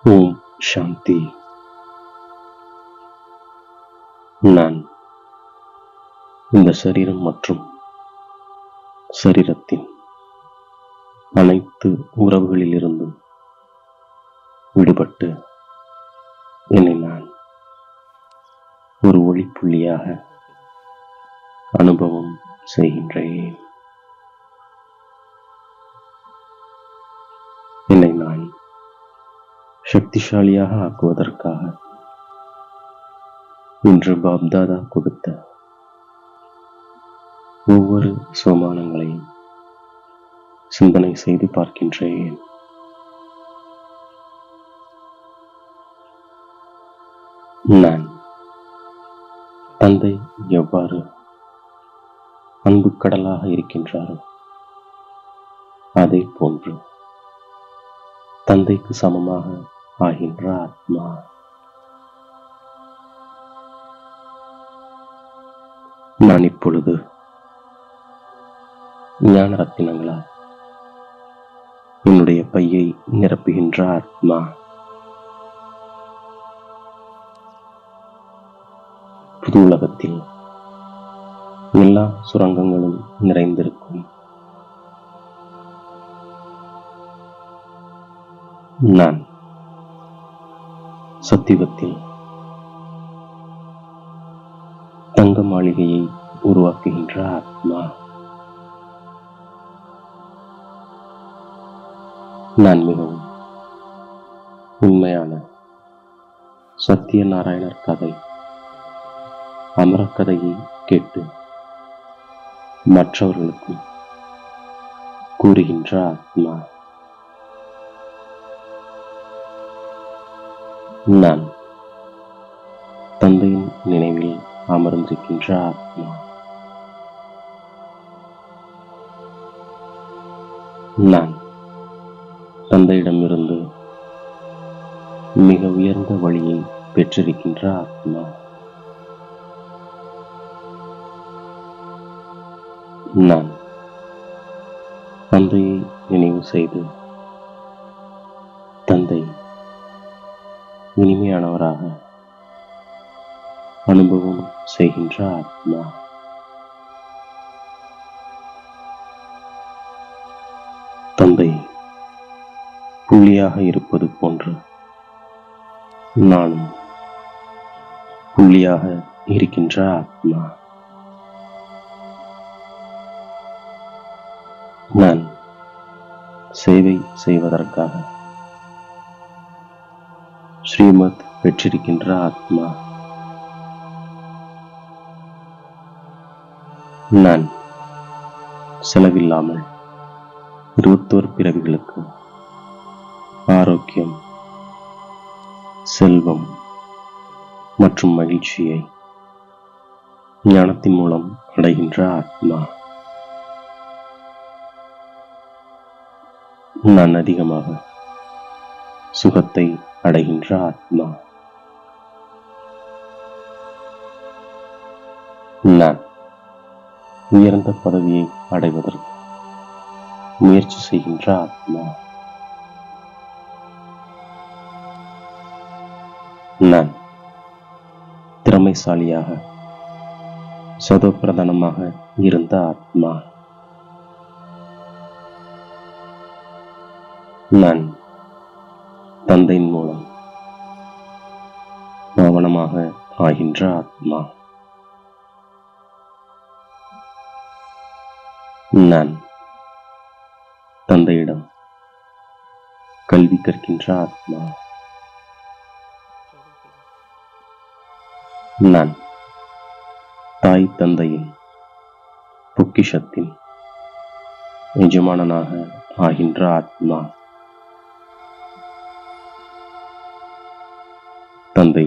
ஓம் சாந்தி. நான் இந்த சரீரம் மற்றும் சரீரத்தின் அனைத்து உறவுகளிலிருந்தும் விடுபட்டு என்னை நான் ஒரு ஒளிப்புள்ளியாக அனுபவம் செய்கின்றேன். என்னை நான் சக்திசாலியாக ஆக்குவதற்காக இன்று பாப்தாதா கொடுத்த ஒவ்வொரு சோமானங்களையும் சிந்தனை செய்து பார்க்கின்றேன். நான் தந்தை எவ்வாறு அன்பு கடலாக இருக்கின்றாரோ அதே போன்று தந்தைக்கு சமமாக ஆகின்ற ஆத்மா. நான் இப்பொழுது ஞான ரத்தினங்களால் என்னுடைய பையை நிரப்புகின்ற ஆத்மா. புது உலகத்தில் எல்லா சுரங்கங்களும் நிறைந்திருக்கும். நான் சத்தியுகத்தில் தங்க மாளிகையை உருவாக்குகின்ற ஆத்மா. நான் மிகவும் உண்மையான சத்யநாராயணர் கதை அமரக்கதையை கேட்டு மற்றவர்களுக்கும் கூறுகின்ற ஆத்மா. நான் தந்தையின் நினைவில் அமர்ந்திருக்கின்ற ஆத்மா. நான் தந்தையிடமிருந்து மிக உயர்ந்த வழியை பெற்றிருக்கின்ற ஆத்மா. நான் தந்தையை நினைவு செய்து தந்தை இனிமையானவராக அனுபவம் செய்கின்ற ஆத்மா. தந்தை புள்ளியாக இருப்பது போன்று நானும் புள்ளியாக இருக்கின்ற ஆத்மா. நான் சேவை செய்வதற்காக ஸ்ரீமத் பெற்றிருக்கின்ற ஆத்மா. நான் செலவில்லாமல் 21 பிறவிகளுக்கு ஆரோக்கியம், செல்வம் மற்றும் மகிழ்ச்சியை ஞானத்தின் மூலம் அடைகின்ற ஆத்மா. நான் அதிகமாக சுகத்தை அடைகின்ற ஆத்மா. நான் உயர்ந்த பதவியை அடைவதற்கு முயற்சி செய்கின்ற ஆத்மா. நான் திறமைசாலியாக சதோப்பிரதானமாக இருந்த ஆத்மா. நான் தந்தையின் மூலம் பாவனமாக ஆகின்ற ஆத்மா. நான் தந்தையிடம் கல்வி கற்கின்ற ஆத்மா. நான் தாய் தந்தையின் பொக்கிஷத்தின் எஜமானனாக ஆகின்ற ஆத்மா. தந்தை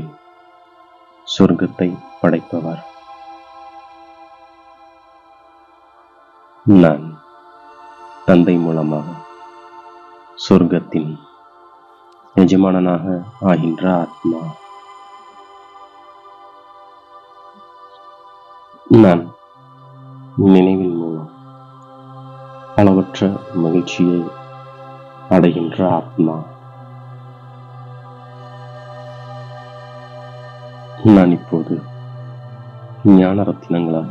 சொர்க்கத்தை படைப்பவர். நான் தந்தை மூலமாக சொர்க்கத்தின் எஜமானனாக ஆகின்ற ஆத்மா. நான் நினைவின் மூலம் அளவற்ற மகிழ்ச்சியை அடைகின்ற ஆத்மா. நான் இப்போது ஞான ரத்தினங்களால்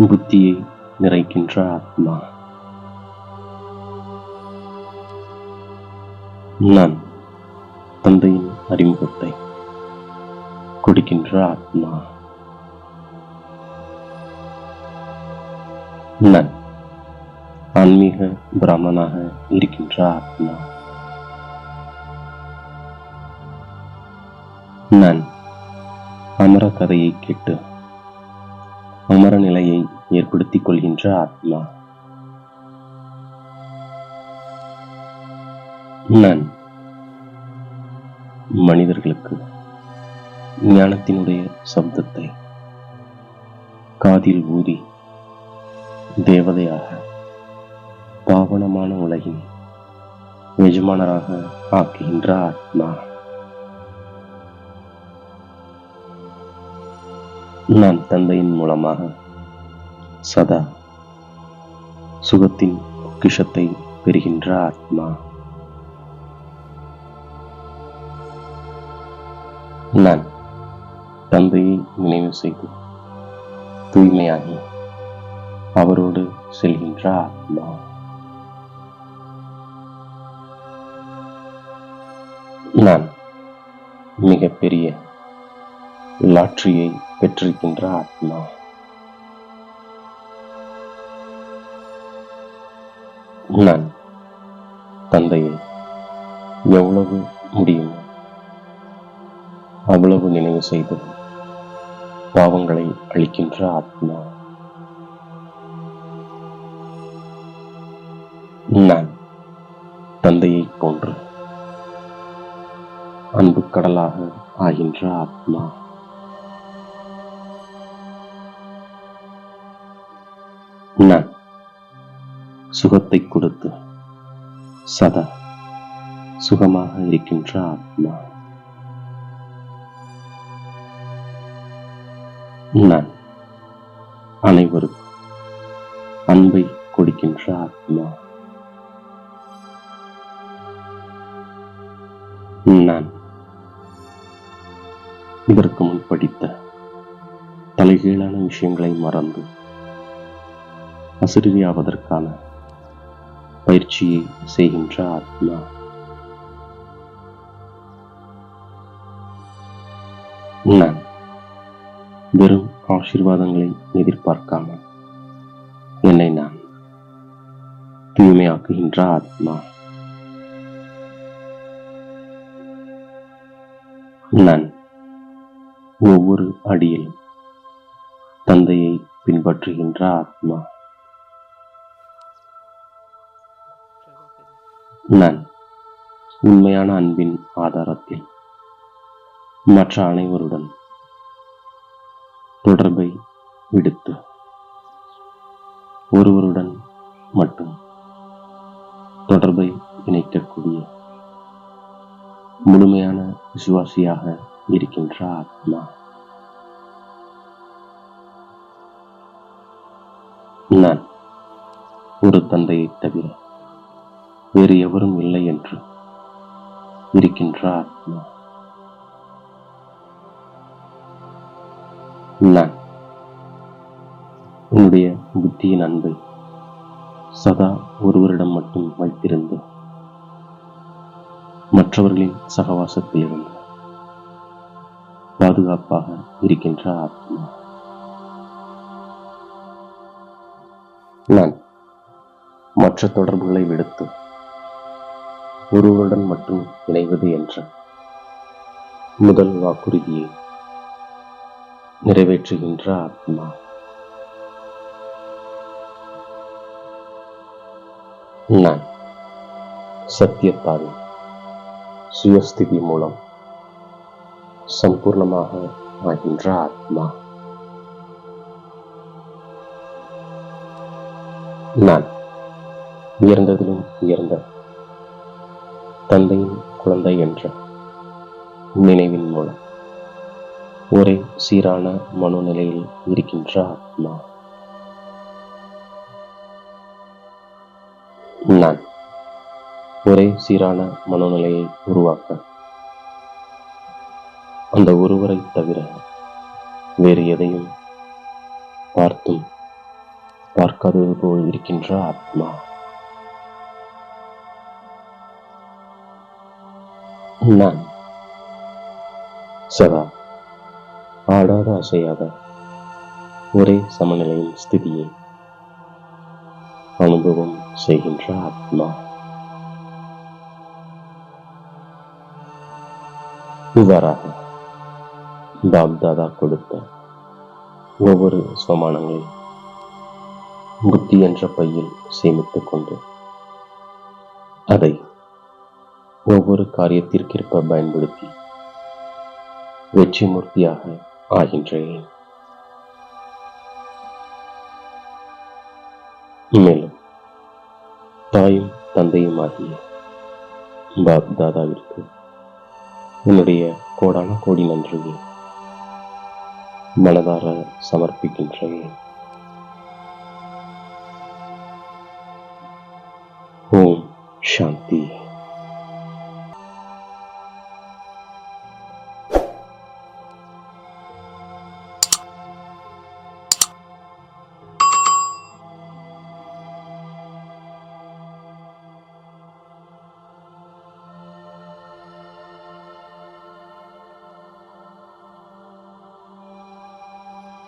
புத்தியை நிறைக்கின்ற ஆத்மா. நான் தந்தையின் அறிமுகத்தை கொடுக்கின்ற ஆத்மா. நான் ஆன்மீக பிராமணனாக இருக்கின்ற ஆத்மா. நான் அமர கதையை கேட்டு அமர நிலையை ஏற்படுத்திக் கொள்கின்ற ஆத்மா. நான் மனிதர்களுக்கு ஞானத்தினுடைய சப்தத்தை காதில் ஊதி தேவதையாக பாவனமான உலகின் எஜமானராக ஆக்குகின்ற ஆத்மா. நான் தந்தையின் மூலமாக சதா சுகத்தின் பொக்கிஷத்தை பெறுகின்ற ஆத்மா. நான் தந்தையை நினைவு செய்து தூய்மையாகி அவரோடு செல்கின்ற ஆத்மா. நான் மிகப்பெரிய லாட்டரியை பெற்றிருக்கின்ற ஆத்மா. நான் தந்தையை எவ்வளவு முடியுமோ அவ்வளவு நினைவு செய்து பாவங்களை அளிக்கின்ற ஆத்மா. நான் தந்தையை போன்று அன்பு கடலாக ஆகின்ற ஆத்மா. நான் சுகத்தை கொடுத்து சதா சுகமாக இருக்கின்ற ஆத்மா. நான் அனைவருக்கும் அன்பை கொடுக்கின்ற ஆத்மா. நான் இதற்கு முன் படித்த தலைகீழான விஷயங்களை மறந்து அசிறியாவதற்கான பயிற்சியை செய்கின்ற ஆத்மா. நான் வெறும் ஆசீர்வாதங்களை எதிர்பார்க்காமல் என்னை நான் தூய்மையாக்குகின்ற ஆத்மா. நான் ஒவ்வொரு அடியிலும் தந்தையை பின்பற்றுகின்ற ஆத்மா. நான் உண்மையான அன்பின் ஆதாரத்தில் மற்ற அனைவருடன் தொடர்பை விடுத்து ஒருவருடன் மட்டும் தொடர்பை இணைக்கக்கூடிய முழுமையான விசுவாசியாக இருக்கின்ற ஆத்மா. நான் ஒரு தந்தையை தவிர வேறு எவரும் இல்லை என்று இருக்கின்ற ஆத்மா. நான் என்னுடைய புத்தியின் அன்பை சதா ஒருவரிடம் மட்டும் வைத்திருந்து மற்றவர்களின் சகவாசத்திலிருந்து பாதுகாப்பாக இருக்கின்ற ஆத்மா. நான் மற்ற தொடர்புகளை விடுத்து ஒருவருடன் மட்டும் இணைவது என்ற முதல் வாக்குறுதியை நிறைவேற்றுகின்ற ஆத்மா. நான் சத்தியத்தால் சுயஸ்திதி மூலம் சம்பூர்ணமாக ஆகின்ற ஆத்மா. நான் உயர்ந்ததிலும் உயர்ந்த தந்தையின் குழந்தை என்ற நினைவின் மூலம் ஒரே சீரான மனோநிலையில் இருக்கின்ற ஆத்மா. நான் ஒரே சீரான மனோநிலையை உருவாக்க அந்த ஒருவரை தவிர வேறு எதையும் பார்த்தும் பார்க்காதது போல் இருக்கின்ற ஆத்மா. நான் சதா ஆடாத அசையாத ஒரே சமநிலையின் ஸ்திதியை அனுபவம் செய்கின்ற ஆத்மா. இவ்வாறாக பாப்தாதா கொடுத்த ஒவ்வொரு சோமானங்களை புத்தி என்ற பையில் சேமித்துக் கொண்டு அதை ஒவ்வொரு காரியத்திற்கேற்ப பயன்படுத்தி வெற்றி மூர்த்தியாக ஆகின்றேன். மேலும் தாயும் தந்தையும் ஆகிய பாப்தாதாவிற்கு என்னுடைய கோடான கோடி நன்றியை மனதார சமர்ப்பிக்கின்றேன்.